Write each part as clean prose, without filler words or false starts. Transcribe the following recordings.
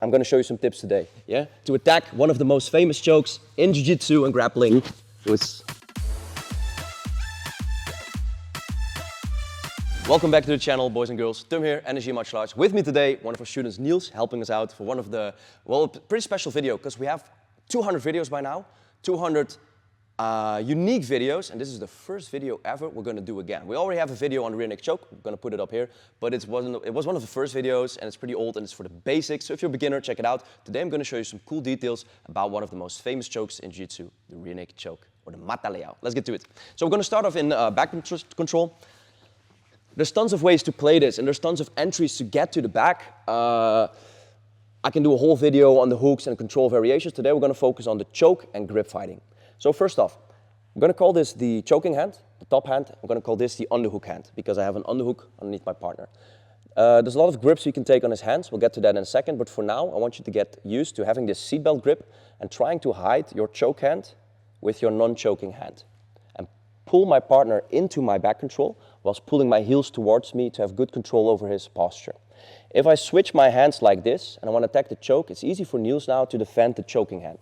I'm going to show you some tips today, yeah? To attack one of the most famous chokes in Jiu-jitsu and grappling. Welcome back to the channel, boys and girls. Tum here, Energia Martial Arts. With me today, one of our students, Niels, helping us out for one of the, well, pretty special video, because we have 200 videos by now, 200 unique videos, and this is the first video ever we're going to do again. We already have a video on rear neck choke. I'm going to put it up here, but it was one of the first videos, and it's pretty old, and it's for the basics. So if you're a beginner, check it out. Today I'm going to show you some cool details about one of the most famous chokes in Jiu-Jitsu, the rear neck choke, or the mata leao. Let's get to it. So we're going to start off in back control. There's tons of ways to play this, and there's tons of entries to get to the back. I can do a whole video on the hooks and control variations. Today we're going to focus on the choke and grip fighting. So first off, I'm going to call this the choking hand, the top hand. I'm going to call this the underhook hand, because I have an underhook underneath my partner. There's a lot of grips you can take on his hands. We'll get to that in a second, but for now, I want you to get used to having this seatbelt grip and trying to hide your choke hand with your non-choking hand. And pull my partner into my back control, whilst pulling my heels towards me to have good control over his posture. If I switch my hands like this, and I want to attack the choke, it's easy for Niels now to defend the choking hand.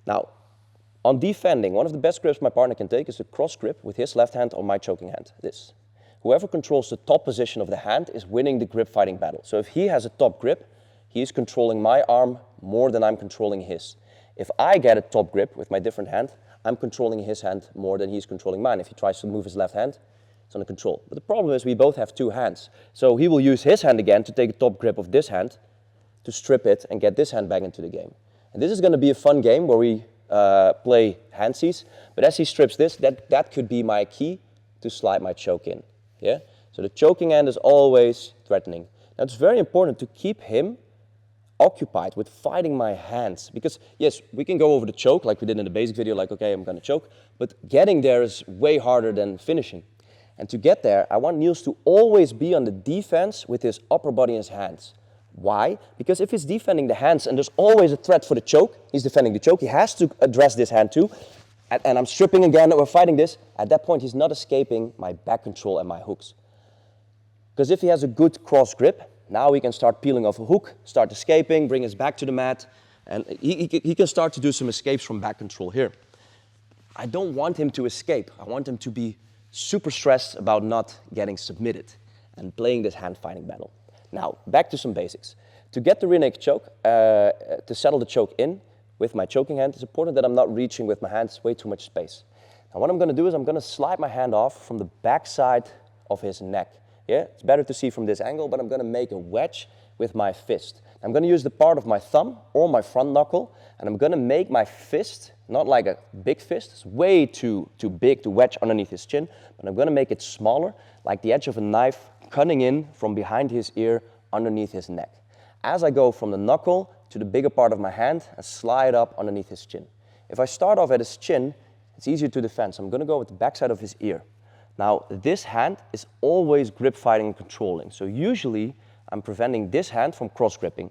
Now, on defending, one of the best grips my partner can take is the cross grip with his left hand on my choking hand, this. Whoever controls the top position of the hand is winning the grip fighting battle. So if he has a top grip, he is controlling my arm more than I'm controlling his. If I get a top grip with my different hand, I'm controlling his hand more than he's controlling mine. If he tries to move his left hand, it's under control. But the problem is we both have two hands. So he will use his hand again to take a top grip of this hand, to strip it and get this hand back into the game. And this is going to be a fun game where we play handsies, but as he strips this, that could be my key to slide my choke in. Yeah. So the choking hand is always threatening. Now it's very important to keep him occupied with fighting my hands, because yes, we can go over the choke like we did in the basic video, like okay, I'm gonna choke, but getting there is way harder than finishing. And to get there, I want Niels to always be on the defense with his upper body in his hands. Why? Because if he's defending the hands and there's always a threat for the choke, he's defending the choke, he has to address this hand too. And I'm stripping again, we're fighting this. At that point, he's not escaping my back control and my hooks. Because if he has a good cross grip, now we can start peeling off a hook, start escaping, bring us back to the mat, and he can start to do some escapes from back control here. I don't want him to escape. I want him to be super stressed about not getting submitted and playing this hand fighting battle. Now, back to some basics. To get the rear neck choke, to settle the choke in with my choking hand, it's important that I'm not reaching with my hands way too much space. Now what I'm going to do is I'm going to slide my hand off from the back side of his neck. Yeah, it's better to see from this angle, but I'm going to make a wedge with my fist. I'm going to use the part of my thumb or my front knuckle, and I'm going to make my fist, not like a big fist, it's way too big to wedge underneath his chin, but I'm going to make it smaller, like the edge of a knife cutting in from behind his ear underneath his neck. As I go from the knuckle to the bigger part of my hand and slide up underneath his chin. If I start off at his chin, it's easier to defend, so I'm going to go with the backside of his ear. Now, this hand is always grip fighting and controlling, so usually I'm preventing this hand from cross gripping.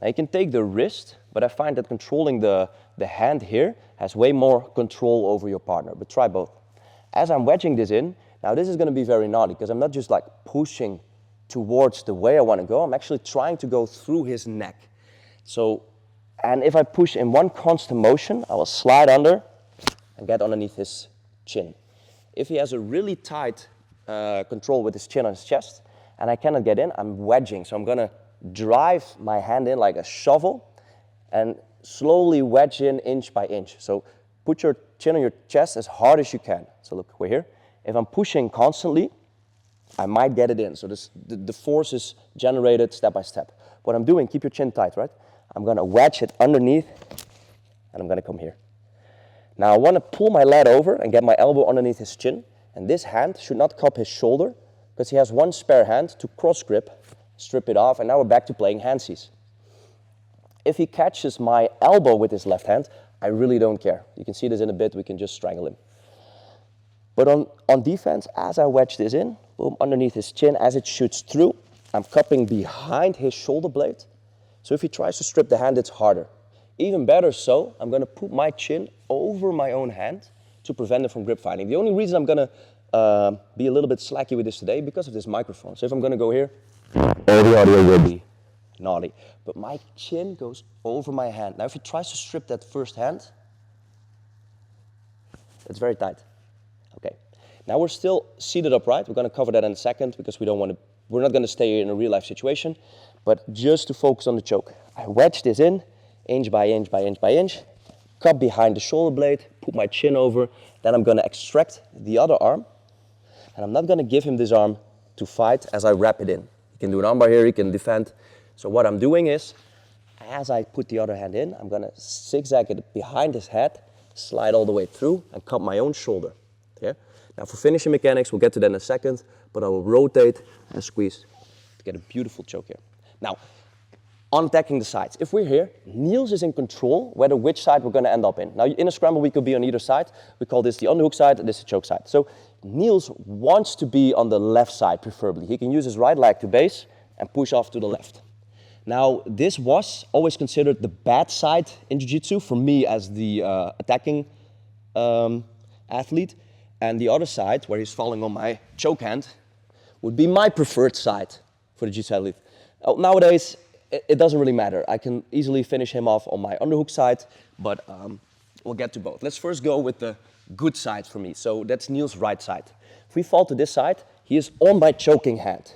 Now you can take the wrist, but I find that controlling the hand here has way more control over your partner, but try both. As I'm wedging this in, now this is going to be very naughty, because I'm not just like pushing towards the way I want to go, I'm actually trying to go through his neck. So, and if I push in one constant motion, I will slide under and get underneath his chin. If he has a really tight control with his chin on his chest, and I cannot get in, I'm wedging. So I'm going to drive my hand in like a shovel and slowly wedge in inch by inch. So put your chin on your chest as hard as you can. So look, we're here. If I'm pushing constantly, I might get it in. So the force is generated step by step. What I'm doing, keep your chin tight, right? I'm going to wedge it underneath, and I'm going to come here. Now I want to pull my lat over and get my elbow underneath his chin. And this hand should not cup his shoulder, because he has one spare hand to cross grip, strip it off, and now we're back to playing handsies. If he catches my elbow with his left hand, I really don't care. You can see this in a bit, we can just strangle him. But on defense, as I wedge this in, boom, underneath his chin, as it shoots through, I'm cupping behind his shoulder blade. So if he tries to strip the hand, it's harder. Even better so, I'm going to put my chin over my own hand to prevent it from grip fighting. The only reason I'm going to be a little bit slacky with this today because of this microphone. So if I'm going to go here, all the audio will be naughty. But my chin goes over my hand. Now if he tries to strip that first hand, it's very tight. Okay. Now we're still seated upright. We're going to cover that in a second because we're not going to stay in a real life situation. But just to focus on the choke. I wedge this in, inch by inch by inch by inch, cup behind the shoulder blade, put my chin over, then I'm going to extract the other arm, and I'm not going to give him this arm to fight as I wrap it in. He can do an armbar here, he can defend. So what I'm doing is, as I put the other hand in, I'm going to zigzag it behind his head, slide all the way through, and cut my own shoulder. Yeah? Now for finishing mechanics, we'll get to that in a second, but I will rotate and squeeze to get a beautiful choke here. Now, on attacking the sides. If we're here, Niels is in control whether which side we're going to end up in. Now, in a scramble, we could be on either side. We call this the underhook side, and this the choke side. So Niels wants to be on the left side, preferably. He can use his right leg to base and push off to the left. Now, this was always considered the bad side in jiu-jitsu for me as the attacking athlete. And the other side, where he's falling on my choke hand, would be my preferred side for the jiu-jitsu athlete. Nowadays, it doesn't really matter. I can easily finish him off on my underhook side, but we'll get to both. Let's first go with the good side for me. So that's Niels' right side. If we fall to this side, he is on my choking hand.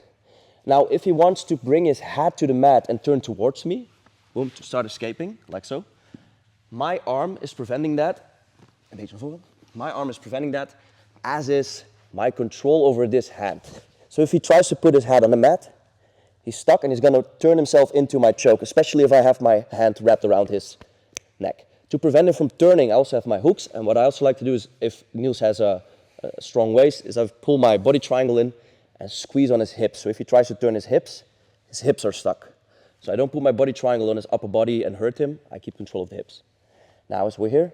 Now, if he wants to bring his head to the mat and turn towards me, boom, to start escaping, like so, my arm is preventing that. My arm is preventing that, as is my control over this hand. So if he tries to put his head on the mat, he's stuck and he's going to turn himself into my choke, especially if I have my hand wrapped around his neck. To prevent him from turning, I also have my hooks. And what I also like to do is, if Niels has a strong waist, is I pull my body triangle in and squeeze on his hips. So if he tries to turn his hips are stuck. So I don't put my body triangle on his upper body and hurt him. I keep control of the hips. Now as we're here,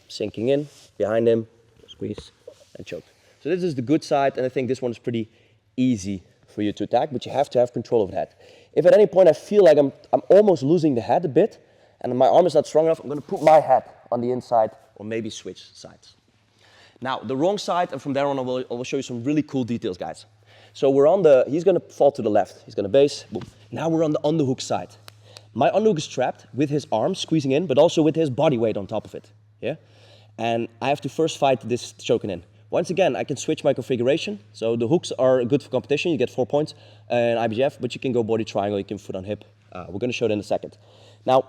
sinking in, behind him, squeeze and choke. So this is the good side, and I think this one is pretty easy for you to attack, but you have to have control of that. If at any point I feel like I'm almost losing the head a bit, and my arm is not strong enough, I'm going to put my head on the inside, or maybe switch sides. Now, the wrong side, and from there on I will show you some really cool details, guys. So he's going to fall to the left. He's going to base, boom. Now we're on the underhook side. My underhook is trapped with his arm squeezing in, but also with his body weight on top of it. Yeah? And I have to first fight this choking in. Once again, I can switch my configuration. So the hooks are good for competition. You get 4 points in IBJF, but you can go body triangle, you can foot on hip. We're going to show that in a second. Now,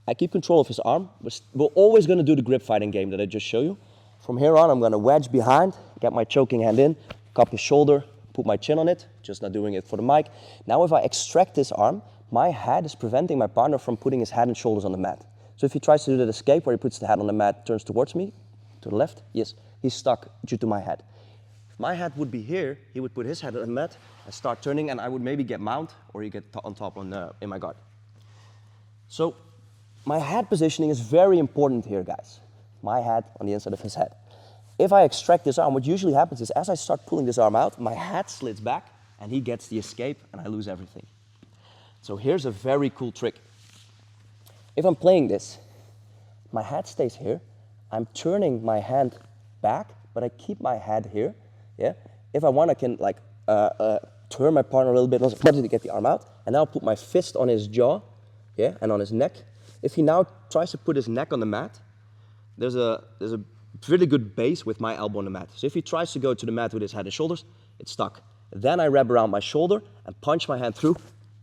I keep control of his arm. We're always going to do the grip fighting game that I just showed you. From here on, I'm going to wedge behind, get my choking hand in, cup his shoulder, put my chin on it, just not doing it for the mic. Now, if I extract this arm, my head is preventing my partner from putting his head and shoulders on the mat. So if he tries to do that escape where he puts the head on the mat, turns towards me, to the left, yes, he's stuck due to my head. If my head would be here, he would put his head on the mat and start turning, and I would maybe get mount, or you get on top in my guard. So my head positioning is very important here, guys. My head on the inside of his head. If I extract this arm, what usually happens is as I start pulling this arm out, my head slits back, and he gets the escape, and I lose everything. So here's a very cool trick. If I'm playing this, my head stays here. I'm turning my hand back, but I keep my head here. Yeah. If I want, I can like turn my partner a little bit to get the arm out, and now I'll put my fist on his jaw, yeah, and on his neck. If he now tries to put his neck on the mat, there's a really good base with my elbow on the mat. So if he tries to go to the mat with his head and shoulders, it's stuck. Then I wrap around my shoulder and punch my hand through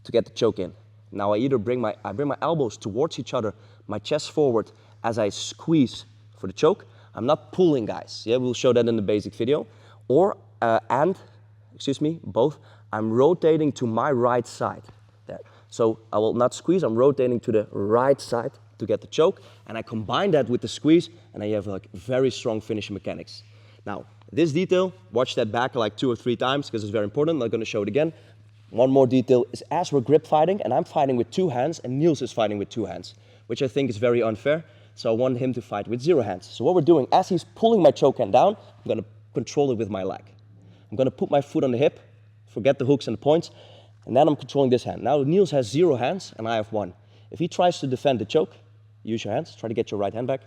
to get the choke in. Now I either bring my elbows towards each other, my chest forward as I squeeze for the choke. I'm not pulling, guys. Yeah, we'll show that in the basic video. Or, both. I'm rotating to my right side. There. So I will not squeeze, I'm rotating to the right side to get the choke. And I combine that with the squeeze, and I have like very strong finishing mechanics. Now, this detail, watch that back like 2 or 3 times because it's very important. I'm not going to show it again. One more detail is as we're grip fighting, and I'm fighting with 2 hands, and Niels is fighting with 2 hands, which I think is very unfair. So I want him to fight with 0 hands. So what we're doing, as he's pulling my choke hand down, I'm going to control it with my leg. I'm going to put my foot on the hip, forget the hooks and the points, and then I'm controlling this hand. Now Niels has 0 hands, and I have 1. If he tries to defend the choke, use your hands, try to get your right hand back.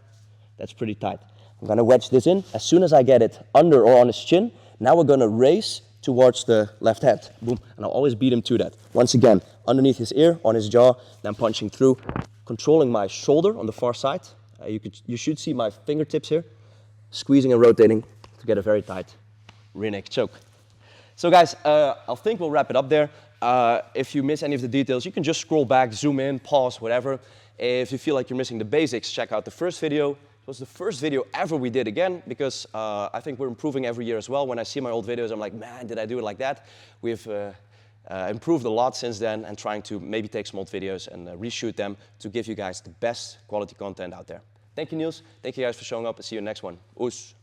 That's pretty tight. I'm going to wedge this in. As soon as I get it under or on his chin, now we're going to raise towards the left hand. Boom. And I'll always beat him to that. Once again, underneath his ear, on his jaw, then punching through, controlling my shoulder on the far side. You should see my fingertips here, squeezing and rotating to get a very tight rear neck choke. So guys, I think we'll wrap it up there. If you miss any of the details, you can just scroll back, zoom in, pause, whatever. If you feel like you're missing the basics, check out the first video. It was the first video ever we did again, because I think we're improving every year as well. When I see my old videos, I'm like, man, did I do it like that? We've improved a lot since then, and trying to maybe take some old videos and reshoot them to give you guys the best quality content out there. Thank you, Niels. Thank you guys for showing up, and see you in the next one. Oes.